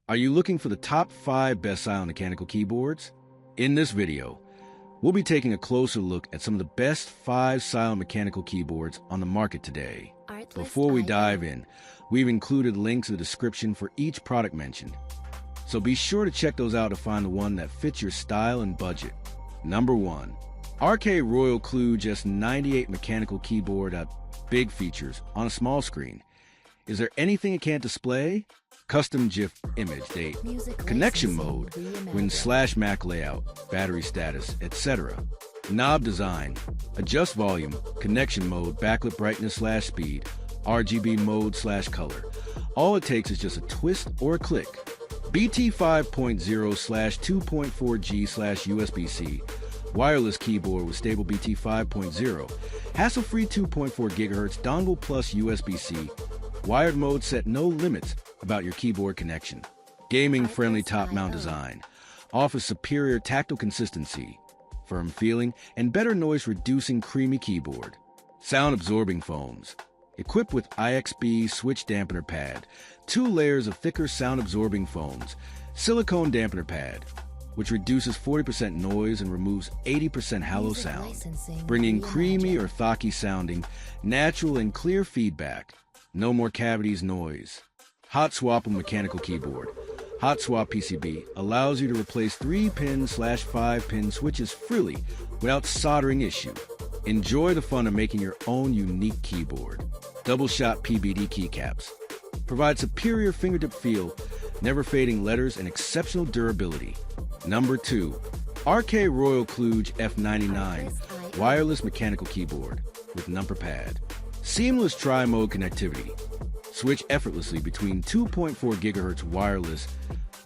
Are you looking for the top 5 best silent mechanical keyboards? In this video, we'll be taking a closer look at some of the best 5 silent mechanical keyboards on the market today. Before we dive in, we've included links in the description for each product mentioned, so be sure to check those out to find the one that fits your style and budget. Number 1. Royal Kludge S98 mechanical keyboard. Big features on a small screen. Is there anything it can't display? Custom GIF image date, connection mode, Win/Mac layout, battery status, etc. Knob design, adjust volume, connection mode, backlit brightness/speed, RGB mode/color. All it takes is just a twist or a click. BT 5.0/2.4G/USB-C, wireless keyboard with stable BT 5.0, hassle-free 2.4 GHz dongle plus USB-C, wired mode set, no limits about your keyboard connection. Gaming-friendly top-mount design, offers superior tactile consistency, firm feeling, and better noise-reducing creamy keyboard. Sound-absorbing foams, equipped with IXB switch dampener pad, 2 layers of thicker sound-absorbing foams, silicone dampener pad, which reduces 40% noise and removes 80% hollow sound, bringing creamy or thocky-sounding, natural and clear feedback. No more cavities, noise. Hot swappable mechanical keyboard. Hot swap PCB allows you to replace 3-pin/5-pin switches freely without soldering issue. Enjoy the fun of making your own unique keyboard. Double shot PBD keycaps provide superior fingertip feel, never fading letters, and exceptional durability. Number 2. Royal Kludge F99 wireless mechanical keyboard with Numper pad. Seamless tri-mode connectivity. Switch effortlessly between 2.4 GHz wireless,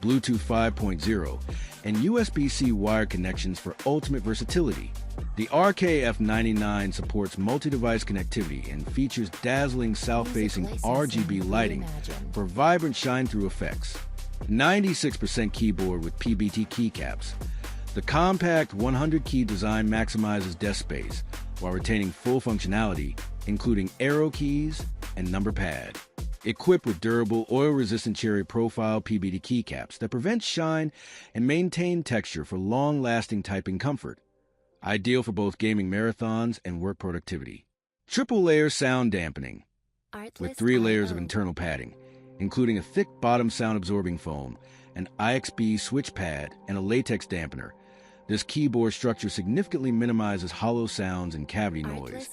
Bluetooth 5.0, and USB-C wired connections for ultimate versatility. The F99 supports multi-device connectivity and features dazzling south-facing RGB lighting for vibrant shine-through effects. 96% keyboard with PBT keycaps. The compact 100-key design maximizes desk space while retaining full functionality, including arrow keys and number pad. Equipped with durable, oil-resistant cherry profile PBT keycaps that prevent shine and maintain texture for long-lasting typing comfort. Ideal for both gaming marathons and work productivity. Triple-layer sound dampening with 3 layers of internal padding, including a thick bottom sound-absorbing foam, an IXB switch pad, and a latex dampener. This keyboard structure significantly minimizes hollow sounds and cavity noise,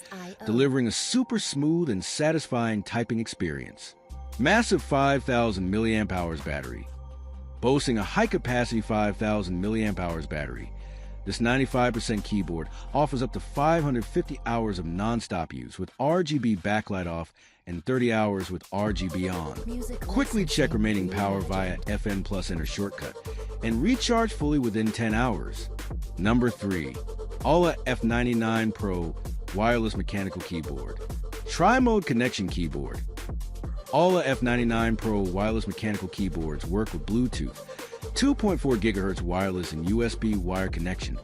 delivering a super smooth and satisfying typing experience. Massive 5,000 mAh battery. Boasting a high-capacity 5,000 mAh battery, this 95% keyboard offers up to 550 hours of non-stop use with RGB backlight off and 30 hours with RGB on. Quickly check remaining power via FN Plus Enter shortcut and recharge fully within 10 hours. Number 3. AULA F99 Pro wireless mechanical keyboard. Tri-mode connection keyboard. AULA F99 Pro wireless mechanical keyboards work with Bluetooth, 2.4 GHz wireless and USB wire connection,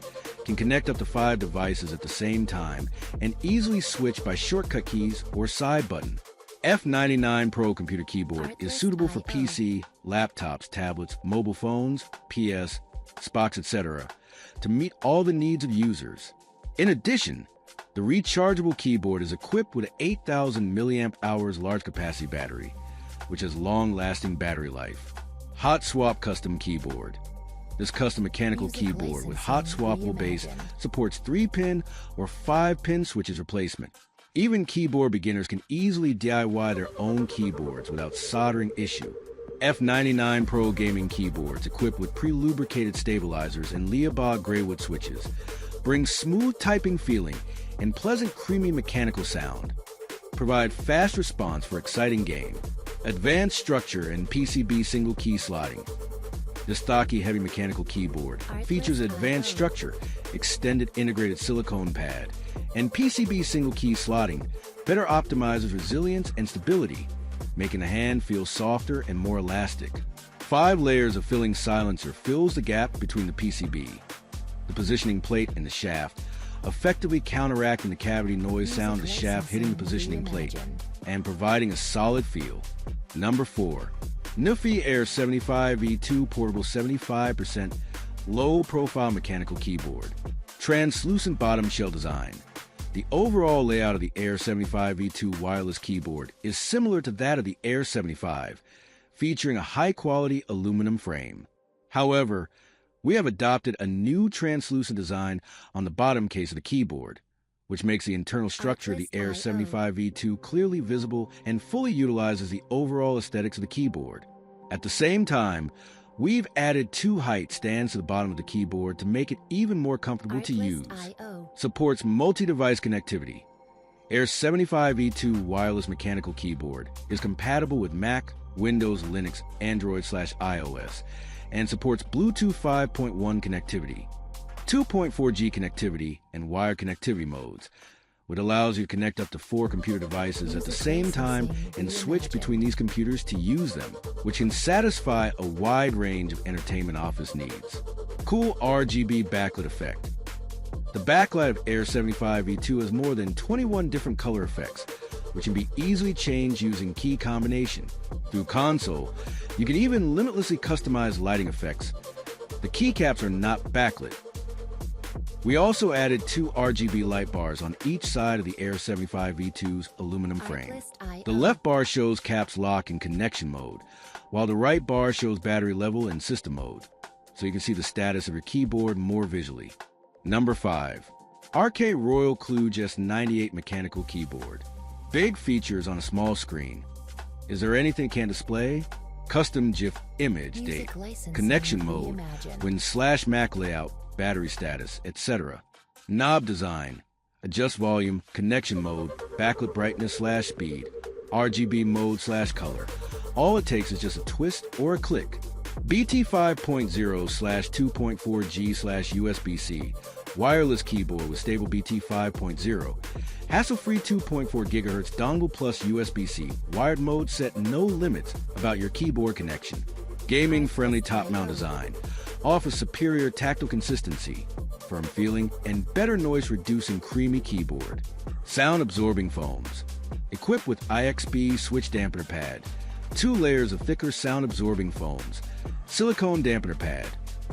can connect up to 5 devices at the same time, and easily switch by shortcut keys or side button. F99 Pro computer keyboard is suitable for PC, laptops, tablets, mobile phones, PS, Spox, etc. to meet all the needs of users. In addition, the rechargeable keyboard is equipped with an 8,000 mAh large capacity battery, which has long-lasting battery life. Hot swap custom keyboard. This custom mechanical keyboard with hot swappable base supports 3-pin or 5-pin switches replacement. Even keyboard beginners can easily DIY their own keyboards without soldering issue. F99 Pro gaming keyboards equipped with pre-lubricated stabilizers and Leobog Greywood switches bring smooth typing feeling and pleasant creamy mechanical sound. Provide fast response for exciting game. Advanced structure and PCB single key slotting. This stocky heavy mechanical keyboard features advanced structure, extended integrated silicone pad, and PCB single key slotting better optimizes resilience and stability, making the hand feel softer and more elastic. 5 layers of filling silencer fills the gap between the PCB, the positioning plate, and the shaft, effectively counteracting the cavity noise sound of the shaft hitting the positioning plate and providing a solid feel. Number 4. NuPhy Air75 V2 portable 75% low-profile mechanical keyboard. Translucent bottom shell design. The overall layout of the Air75 V2 wireless keyboard is similar to that of the Air75, featuring a high-quality aluminum frame. However, we have adopted a new translucent design on the bottom case of the keyboard, which makes the internal structure of the Air75 V2 clearly visible and fully utilizes the overall aesthetics of the keyboard. At the same time, we've added 2 height stands to the bottom of the keyboard to make it even more comfortable to use. Supports multi-device connectivity. Air75 V2 wireless mechanical keyboard is compatible with Mac, Windows, Linux, Android/iOS, and supports Bluetooth 5.1 connectivity, 2.4G connectivity, and wired connectivity modes, which allows you to connect up to 4 computer devices at the same time and switch between these computers to use them, which can satisfy a wide range of entertainment office needs. Cool RGB backlit effect. The backlight of Air75 V2 has more than 21 different color effects, which can be easily changed using key combination. Through console, you can even limitlessly customize lighting effects. The keycaps are not backlit. We also added 2 RGB light bars on each side of the Air75 V2's aluminum frame. The left bar shows caps lock and connection mode, while the right bar shows battery level and system mode, so you can see the status of your keyboard more visually. Number 5. RK Royal Kludge S98 mechanical keyboard. Big features on a small screen. Is there anything it can't display? Custom GIF image date, connection mode, Win/Mac layout, battery status, etc. Knob design, adjust volume, connection mode, backlit brightness/speed, RGB mode/color. All it takes is just a twist or a click. BT 5.0/2.4G/USB-C, wireless keyboard with stable BT 5.0, hassle-free 2.4 GHz dongle plus USB-C, wired mode set no limits about your keyboard connection. Gaming-friendly top-mount design, offers superior tactile consistency, firm feeling, and better noise-reducing creamy keyboard. Sound-absorbing foams, equipped with IXB switch dampener pad, 2 layers of thicker sound-absorbing foams, silicone dampener pad,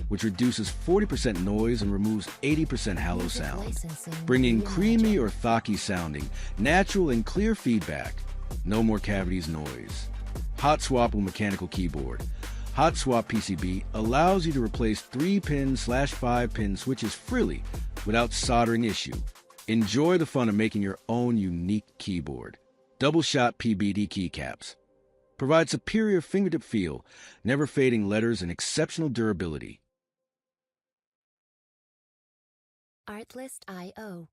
which reduces 40% noise and removes 80% hollow sound, bringing creamy or thocky sounding, natural and clear feedback. No more cavities noise. Hot swappable mechanical keyboard. Hot swap PCB allows you to replace 3-pin/5-pin switches freely without soldering issue. Enjoy the fun of making your own unique keyboard. Double shot PBD keycaps. Provide superior fingertip feel, never fading letters, and exceptional durability. Artlist.io